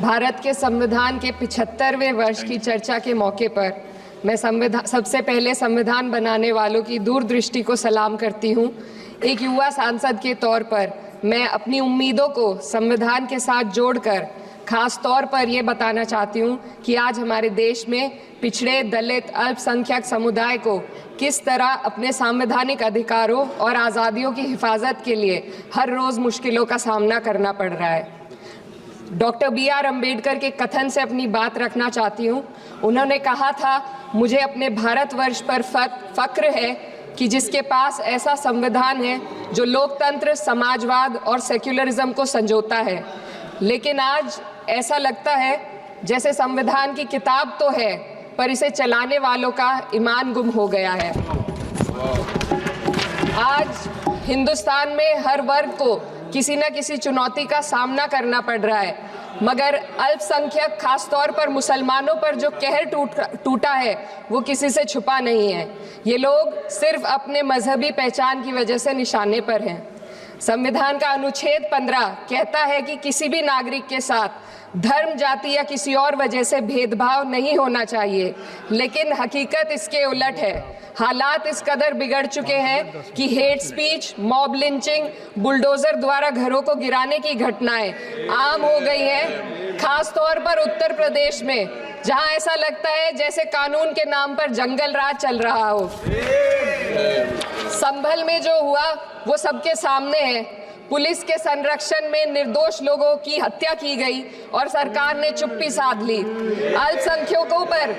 भारत के संविधान के 75वें वर्ष की चर्चा के मौके पर मैं सबसे पहले संविधान बनाने वालों की दूरदृष्टि को सलाम करती हूँ। एक युवा सांसद के तौर पर मैं अपनी उम्मीदों को संविधान के साथ जोड़कर खास तौर पर ये बताना चाहती हूँ कि आज हमारे देश में पिछड़े, दलित, अल्पसंख्यक समुदाय को किस तरह अपने संवैधानिक अधिकारों और आज़ादियों की हिफाजत के लिए हर रोज़ मुश्किलों का सामना करना पड़ रहा है। Doctor B.R. अम्बेडकर के कथन से अपनी बात रखना चाहती हूँ। उन्होंने कहा था, मुझे अपने भारतवर्ष पर फक्र है कि जिसके पास ऐसा संविधान है जो लोकतंत्र, समाजवाद और सेक्युलरिज्म को संजोता है। लेकिन आज ऐसा लगता है जैसे संविधान की किताब तो है पर इसे चलाने वालों का ईमान गुम हो गया है। आज हिंदुस्तान में हर वर्ग को किसी न किसी चुनौती का सामना करना पड़ रहा है, मगर अल्पसंख्यक खासतौर पर मुसलमानों पर जो कहर टूटा है वो किसी से छुपा नहीं है। ये लोग सिर्फ अपने मजहबी पहचान की वजह से निशाने पर हैं। संविधान का अनुच्छेद 15 कहता है कि किसी भी नागरिक के साथ धर्म, जाति या किसी और वजह से भेदभाव नहीं होना चाहिए, लेकिन हकीकत इसके उलट है। हालात इस कदर बिगड़ चुके हैं कि hate speech, mob lynching, bulldozer द्वारा घरों को गिराने की घटनाएं आम हो गई हैं, खास तौर पर उत्तर प्रदेश में, जहां ऐसा लगता है जैसे कानून के नाम पर जंगल राज चल रहा हो। संभल में जो हुआ वो सबके सामने है। पुलिस के संरक्षण में निर्दोष लोगों की हत्या की गई और सरकार ने चुप्पी साध ली। अल्पसंख्यकों पर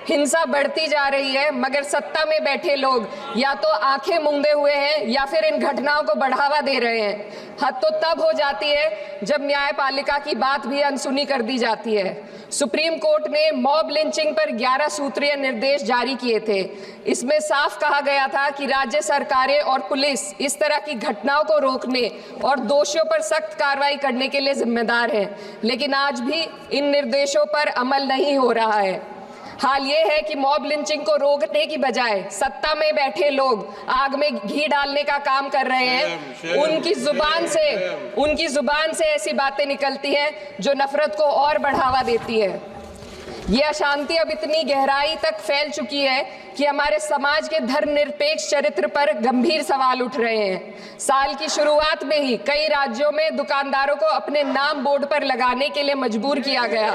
हिंसा बढ़ती जा रही है, मगर सत्ता में बैठे लोग या तो आंखें मूंदे हुए हैं या फिर इन घटनाओं को बढ़ावा दे रहे हैं। हद तो तब हो जाती है जब न्यायपालिका की बात भी अनसुनी कर दी जाती है। सुप्रीम कोर्ट ने मॉब लिंचिंग पर 11 सूत्रीय निर्देश जारी किए थे। इसमें साफ कहा गया था कि राज्य सरकारें और पुलिस इस तरह की घटनाओं को रोकने और दोषियों पर सख्त कार्रवाई करने के लिए जिम्मेदार हैं, लेकिन आज भी इन निर्देशों पर अमल नहीं हो रहा है। हाल ये है कि मॉब लिंचिंग को रोकने की बजाय सत्ता में बैठे लोग आग में घी डालने का काम कर रहे हैं। उनकी जुबान से ऐसी बातें निकलती हैं जो नफरत को और बढ़ावा देती है। ये अशांति अब इतनी गहराई तक फैल चुकी है कि हमारे समाज के धर्मनिरपेक्ष चरित्र पर गंभीर सवाल उठ रहे हैं। साल की शुरुआत में ही कई राज्यों में दुकानदारों को अपने नाम बोर्ड पर लगाने के लिए मजबूर किया गया।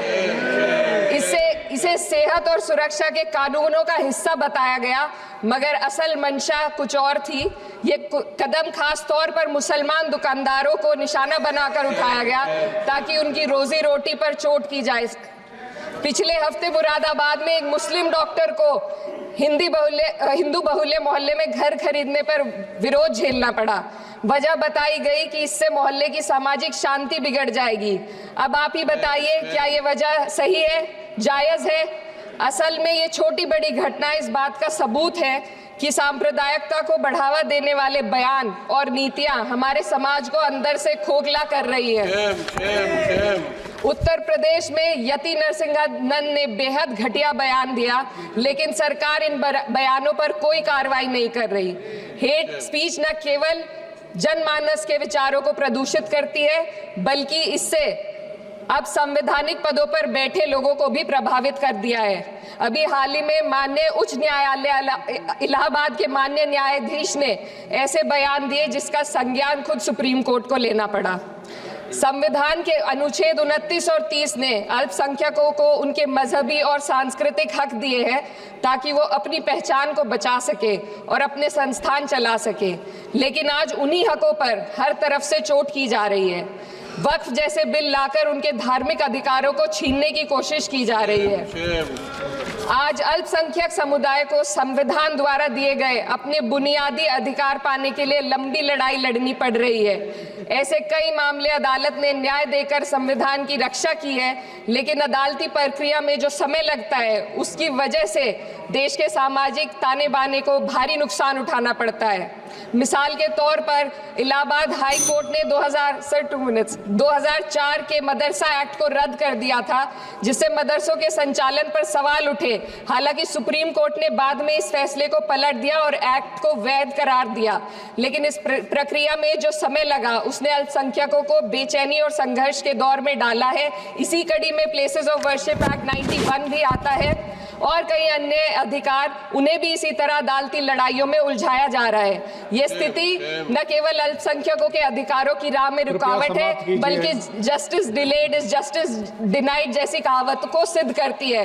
इसे सेहत और सुरक्षा के कानूनों का हिस्सा बताया गया, मगर असल मंशा कुछ और थी। ये कदम खास तौर पर मुसलमान दुकानदारों को निशाना बनाकर उठाया गया ताकि उनकी रोजी रोटी पर चोट की जाए। पिछले हफ्ते मुरादाबाद में एक मुस्लिम डॉक्टर को हिंदू बहुल्य मोहल्ले में घर खरीदने पर विरोध झेलना पड़ा। वजह बताई गई कि इससे मोहल्ले की सामाजिक शांति बिगड़ जाएगी। अब आप ही बताइए, क्या ये वजह सही है, जायज है? असल में ये छोटी बड़ी घटना इस बात का सबूत है कि सांप्रदायिकता को बढ़ावा देने वाले बयान और नीतियां हमारे समाज को अंदर से खोखला कर रही है। उत्तर प्रदेश में यति नरसिंहन ने बेहद घटिया बयान दिया, लेकिन सरकार इन बयानों पर कोई कार्रवाई नहीं कर रही। हेट स्पीच न केवल जनमानस के विचारों को प्रदूषित करती है, बल्कि इससे अब संवैधानिक पदों पर बैठे लोगों को भी प्रभावित कर दिया है। अभी हाल ही में माननीय उच्च न्यायालय इलाहाबाद के माननीय न्यायाधीश ने ऐसे बयान दिए जिसका संज्ञान खुद सुप्रीम कोर्ट को लेना पड़ा। संविधान के अनुच्छेद 29 और 30 ने अल्पसंख्यकों को उनके मजहबी और सांस्कृतिक हक दिए हैं ताकि वो अपनी पहचान को बचा सके और अपने संस्थान चला सके, लेकिन आज उन्हीं हकों पर हर तरफ से चोट की जा रही है। वक्फ जैसे बिल लाकर उनके धार्मिक अधिकारों को छीनने की कोशिश की जा रही है। आज अल्पसंख्यक समुदाय को संविधान द्वारा दिए गए अपने बुनियादी अधिकार पाने के लिए लंबी लड़ाई लड़नी पड़ रही है। ऐसे कई मामले अदालत ने न्याय देकर संविधान की रक्षा की है, लेकिन अदालती प्रक्रिया में जो समय लगता है उसकी वजह से देश के सामाजिक ताने बाने को भारी नुकसान उठाना पड़ता है। मिसाल के तौर पर इलाहाबाद हाई कोर्ट ने 2000 2004 के मदरसा एक्ट को रद्द कर दिया था, जिससे मदरसों के संचालन पर सवाल उठे। हालांकि सुप्रीम कोर्ट ने बाद में इस फैसले को पलट दिया और एक्ट को वैध करार दिया, लेकिन इस प्रक्रिया में जो समय लगा उसने अल्पसंख्यकों को बेचैनी और संघर्ष के दौर में डाला है। इसी कड़ी में प्लेसेस ऑफ वर्शिप एक्ट 91 भी आता है और कई अन्य अधिकार, उन्हें भी इसी तरह अदालती लड़ाइयों में उलझाया जा रहा है। ये स्थिति न केवल अल्पसंख्यकों के अधिकारों की राह में रुकावट है, बल्कि justice delayed is justice denied जैसी कहावत को सिद्ध करती है।